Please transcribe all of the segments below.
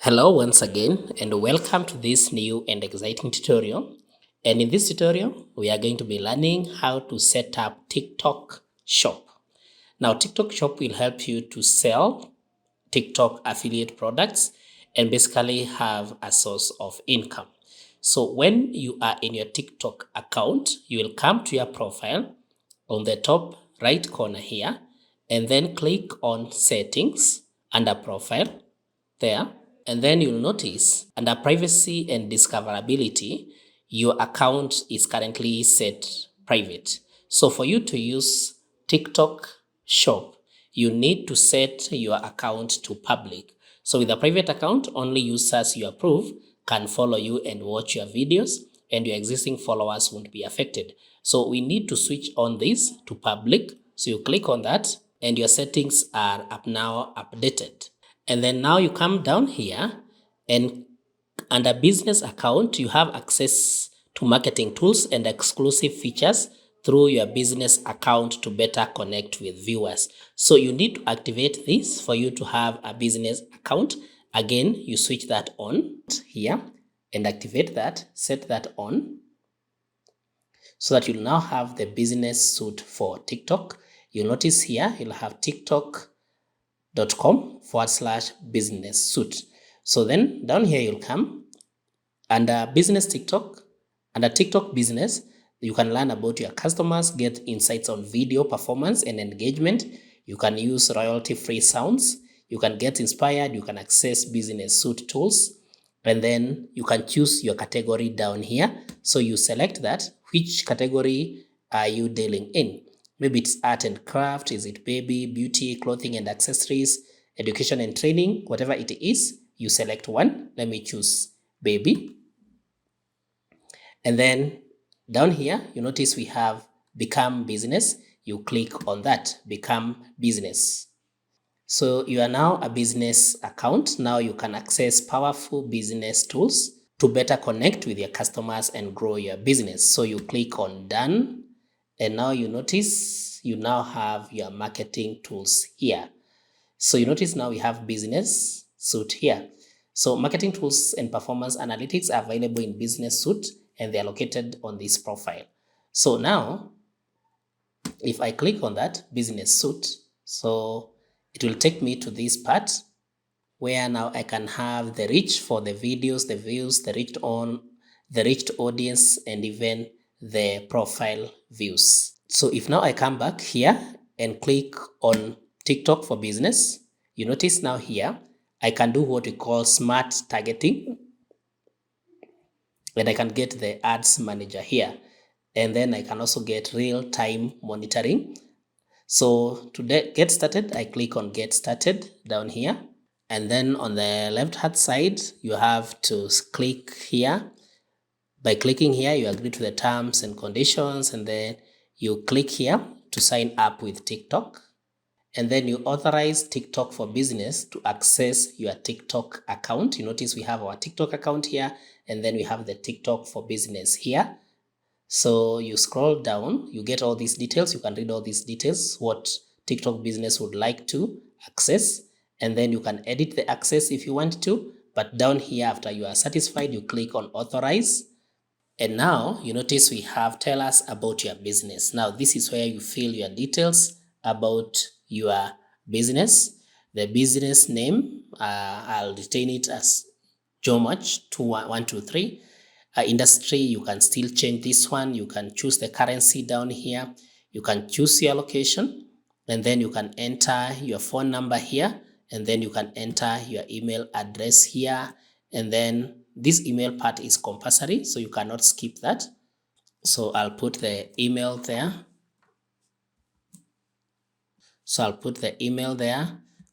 Hello once again and welcome to this new and exciting tutorial. And in this tutorial, we are going to be learning how to set up TikTok Shop. Now, TikTok Shop will help you to sell TikTok affiliate products and basically have a source of income. So when you are in your TikTok account, you will come to your profile on the top right corner here and then click on settings under profile there, and then you'll notice under privacy and discoverability, your account is currently set private. So for you to use TikTok Shop, you need to set your account to public. So with a private account, only users you approve can follow you and watch your videos, and your existing followers won't be affected. So we need to switch on this to public. So you click on that and your settings are up now updated. And then now you come down here and under business account, you have access to marketing tools and exclusive features through your business account to better connect with viewers. So you need to activate this for you to have a business account. Again, you switch that on here and activate that, set that on so that you'll now have the business suite for TikTok. You'll notice here, you'll have tiktok.com/business suite. So then down here you'll come under business TikTok, under TikTok business, you can learn about your customers, get insights on video performance and engagement. You can use royalty-free sounds. You can get inspired. You can access business suite tools. And then you can choose your category down here. So you select that, which category are you dealing in? Maybe it's art and craft, is it baby, beauty, clothing and accessories, education and training, whatever it is, you select one. Let me choose baby. And then down here, you notice we have become business. You click on that, become business. So you are now a business account. Now you can access powerful business tools to better connect with your customers and grow your business. So you click on done. And now you notice you now have your marketing tools here. So you notice now we have business suite here. So marketing tools and performance analytics are available in business suite and they are located on this profile. So now if I click on that business suite, so it will take me to this part where now I can have the reach for the videos, the views, the reached audience, and even the profile views. So if now I come back here and click on TikTok for business, you notice now here, I can do what we call smart targeting, and I can get the ads manager here. And then I can also get real-time monitoring. So to get started, I click on get started down here. And then on the left-hand side, you have to click here. By clicking here, you agree to the terms and conditions, and then you click here to sign up with TikTok. And then you authorize TikTok for business to access your TikTok account. You notice we have our TikTok account here, and then we have the TikTok for business here. So you scroll down, you get all these details. You can read all these details, what TikTok business would like to access. And then you can edit the access if you want to. But down here, after you are satisfied, you click on authorize. And now you notice we have tell us about your business. Now this is where you fill your details about your business. The business name, I'll retain it as Jomach 2123. Industry, you can still change this one. You can choose the currency down here. You can choose your location, and then you can enter your phone number here, and then you can enter your email address here, and then this email part is compulsory, so you cannot skip that. So I'll put the email there.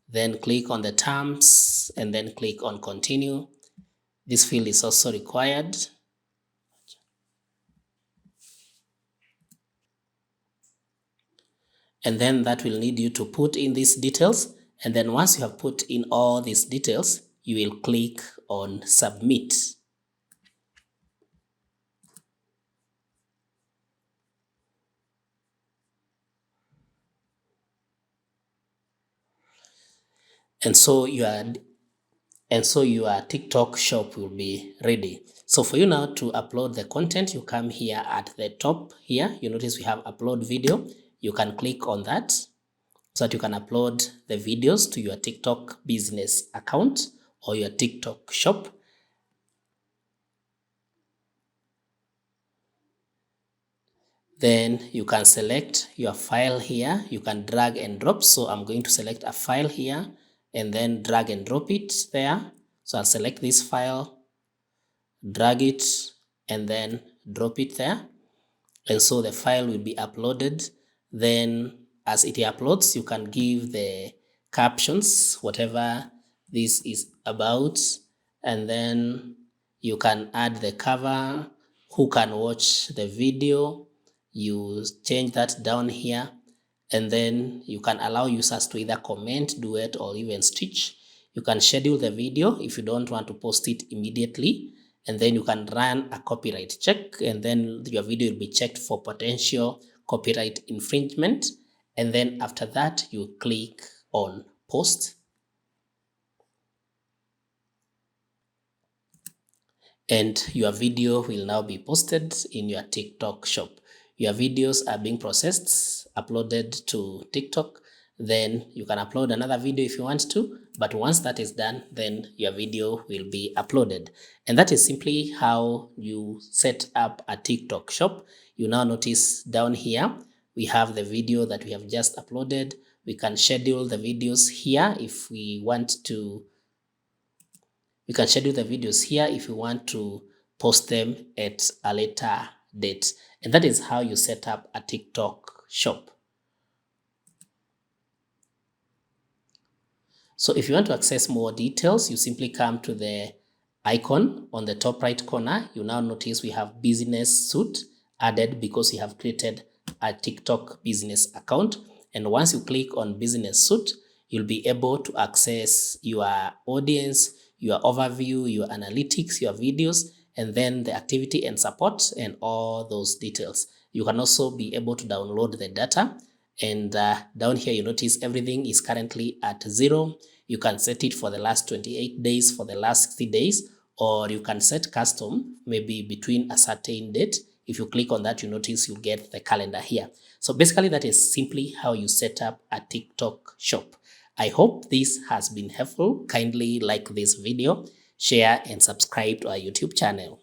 Then click on the terms and then click on continue. This field is also required. And then that will need you to put in these details. And then once you have put in all these details, you will click on submit. And so you are and so your TikTok shop will be ready. So for you now to upload the content, you come here at the top here. You notice we have upload video. You can click on that so that you can upload the videos to your TikTok business account or your TikTok shop. Then you can select your file here. You can drag and drop. So I'm going to select a file here and then drag and drop it there. So I'll select this file, drag it, and then drop it there. And so the file will be uploaded. Then as it uploads, you can give the captions, whatever this is about, and then you can add the cover, who can watch the video. You change that down here, and then you can allow users to either comment, duet, or even stitch. You can schedule the video if you don't want to post it immediately, and then you can run a copyright check, and then your video will be checked for potential copyright infringement. And then after that, you click on post. And your video will now be posted in your TikTok shop. Your videos are being processed, uploaded to TikTok. Then you can upload another video if you want to, but once that is done, then your video will be uploaded. And that is simply how you set up a TikTok shop. You now notice down here, we have the video that we have just uploaded. We can schedule the videos here if we want to. We can schedule the videos here if you want to post them at a later date. And that is how you set up a TikTok shop. So if you want to access more details, you simply come to the icon on the top right corner. You now notice we have business suite added because we have created a TikTok business account. And once you click on business suite, you'll be able to access your audience, your overview, your analytics, your videos, and then the activity and support and all those details. You can also be able to download the data. And down here, you notice everything is currently at 0. You can set it for the last 28 days, for the last 60 days, or you can set custom, maybe between a certain date. If you click on that, you notice you get the calendar here. So basically, that is simply how you set up a TikTok shop. I hope this has been helpful. Kindly like this video, share, and subscribe to our YouTube channel.